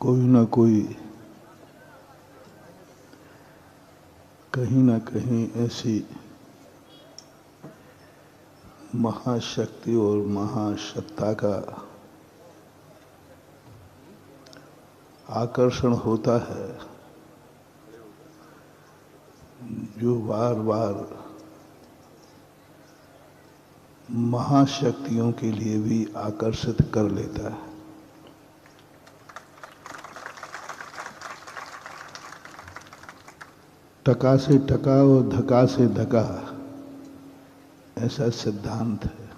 कोई ना कोई कहीं ना कहीं ऐसी महाशक्ति और महासत्ता का आकर्षण होता है जो बार बार महाशक्तियों के लिए भी आकर्षित कर लेता है। टका से टका और धका से धका, ऐसा सिद्धांत है।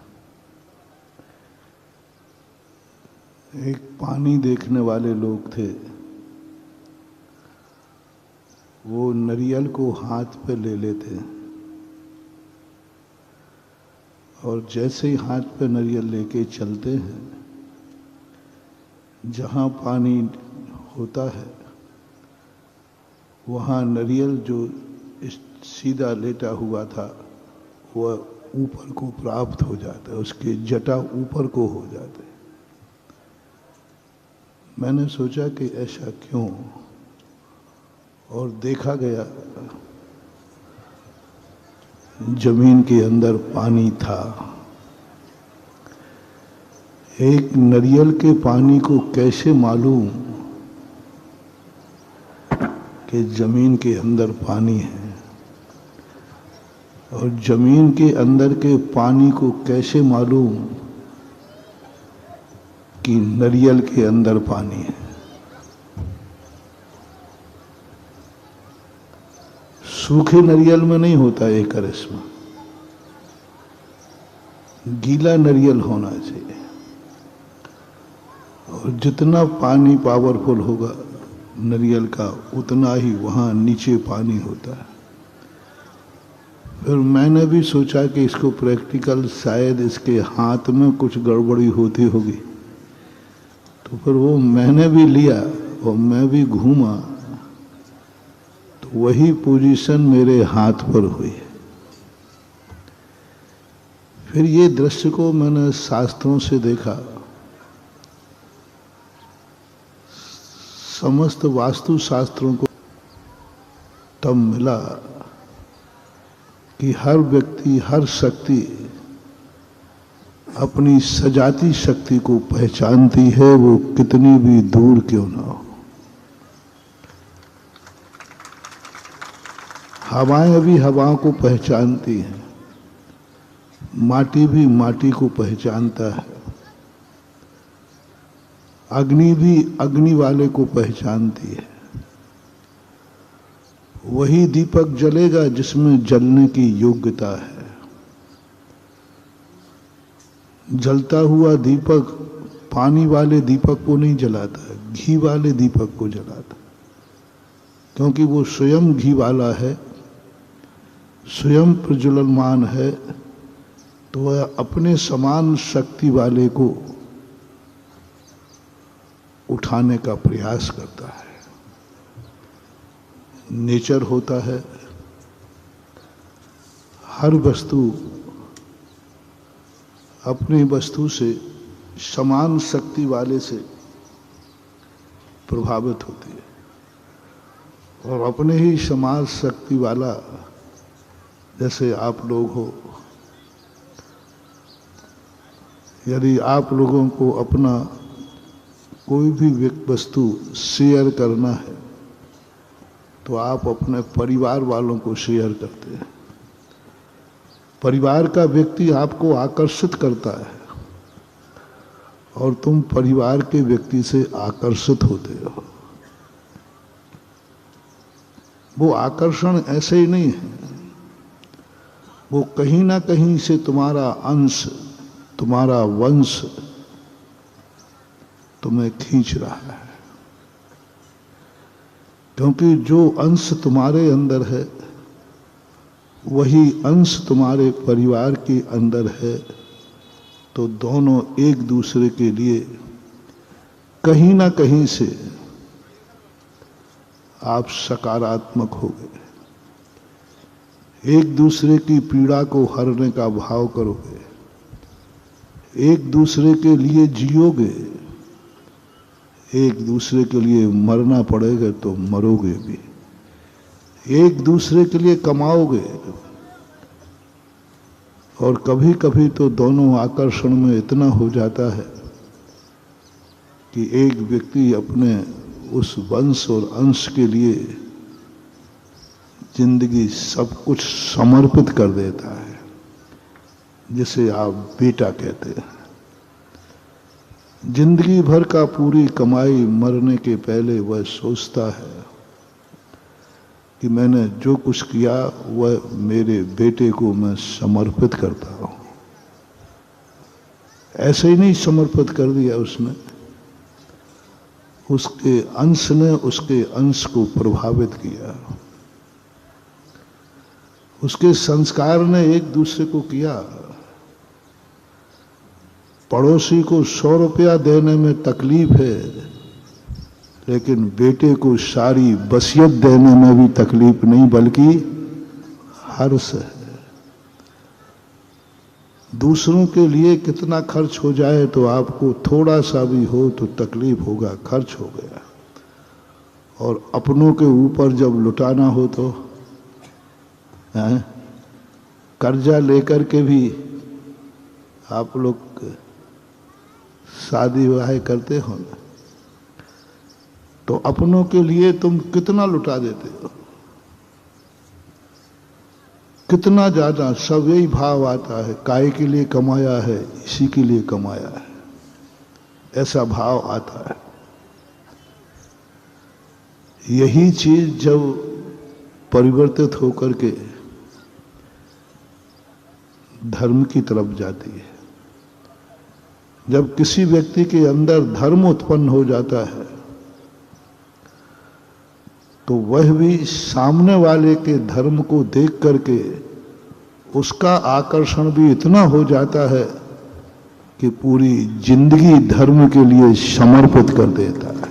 एक पानी देखने वाले लोग थे, वो नारियल को हाथ पे ले लेते और जैसे ही हाथ पे नारियल लेके चलते हैं, जहाँ पानी होता है वहाँ नारियल जो सीधा लेटा हुआ था वह ऊपर को प्राप्त हो जाता है, उसके जटा ऊपर को हो जाते हैं। मैंने सोचा कि ऐसा क्यों, और देखा गया जमीन के अंदर पानी था। एक नारियल के पानी को कैसे मालूम कि जमीन के अंदर पानी है, और जमीन के अंदर के पानी को कैसे मालूम कि नारियल के अंदर पानी है। सूखे नारियल में नहीं होता ये करिश्मा, गीला नारियल होना चाहिए, और जितना पानी पावरफुल होगा नारियल का उतना ही वहाँ नीचे पानी होता है। फिर मैंने भी सोचा कि इसको प्रैक्टिकल, शायद इसके हाथ में कुछ गड़बड़ी होती होगी, तो फिर वो मैंने भी लिया और मैं भी घूमा तो वही पोजीशन मेरे हाथ पर हुई। फिर ये दृश्य को मैंने शास्त्रों से देखा। समस्त वास्तु शास्त्रों को तब मिला कि हर व्यक्ति, हर शक्ति अपनी सजाती शक्ति को पहचानती है, वो कितनी भी दूर क्यों ना हो। हवाएं भी हवाओं को पहचानती हैं, माटी भी माटी को पहचानता है, अग्नि भी अग्नि वाले को पहचानती है। वही दीपक जलेगा जिसमें जलने की योग्यता है। जलता हुआ दीपक पानी वाले दीपक को नहीं जलाता, घी वाले दीपक को जलाता, क्योंकि वो स्वयं घी वाला है, स्वयं प्रज्वलमान है, तो वह अपने समान शक्ति वाले को उठाने का प्रयास करता है। नेचर होता है, हर वस्तु अपनी वस्तु से समान शक्ति वाले से प्रभावित होती है, और अपने ही समान शक्ति वाला, जैसे आप लोग हो, यदि आप लोगों को अपना कोई भी वस्तु शेयर करना है तो आप अपने परिवार वालों को शेयर करते हैं। परिवार का व्यक्ति आपको आकर्षित करता है और तुम परिवार के व्यक्ति से आकर्षित होते हो। वो आकर्षण ऐसे ही नहीं है, वो कहीं ना कहीं से तुम्हारा अंश, तुम्हारा वंश तुम्हें खींच रहा है, क्योंकि जो अंश तुम्हारे अंदर है वही अंश तुम्हारे परिवार के अंदर है, तो दोनों एक दूसरे के लिए कहीं ना कहीं से आप सकारात्मक हो गए, एक दूसरे की पीड़ा को हरने का भाव करोगे, एक दूसरे के लिए जियोगे, एक दूसरे के लिए मरना पड़ेगा तो मरोगे भी, एक दूसरे के लिए कमाओगे। और कभी कभी तो दोनों आकर्षण में इतना हो जाता है कि एक व्यक्ति अपने उस वंश और अंश के लिए जिंदगी सब कुछ समर्पित कर देता है, जिसे आप बेटा कहते हैं। जिंदगी भर का पूरी कमाई मरने के पहले वह सोचता है कि मैंने जो कुछ किया वह मेरे बेटे को मैं समर्पित करता हूं। ऐसे ही नहीं समर्पित कर दिया उसने, उसके अंश ने उसके अंश को प्रभावित किया, उसके संस्कार ने एक दूसरे को किया। पड़ोसी को 100 रुपया देने में तकलीफ है, लेकिन बेटे को सारी वसीयत देने में भी तकलीफ नहीं बल्कि हर्ष है। दूसरों के लिए कितना खर्च हो जाए तो आपको थोड़ा सा भी हो तो तकलीफ होगा, खर्च हो गया। और अपनों के ऊपर जब लुटाना हो तो कर्जा लेकर के भी आप लोग शादी विवाह करते हो ना, तो अपनों के लिए तुम कितना लुटा देते हो, कितना ज्यादा। सब यही भाव आता है, काय के लिए कमाया है, इसी के लिए कमाया है, ऐसा भाव आता है। यही चीज जब परिवर्तित होकर के धर्म की तरफ जाती है, जब किसी व्यक्ति के अंदर धर्म उत्पन्न हो जाता है, तो वह भी सामने वाले के धर्म को देख करके उसका आकर्षण भी इतना हो जाता है कि पूरी जिंदगी धर्म के लिए समर्पित कर देता है।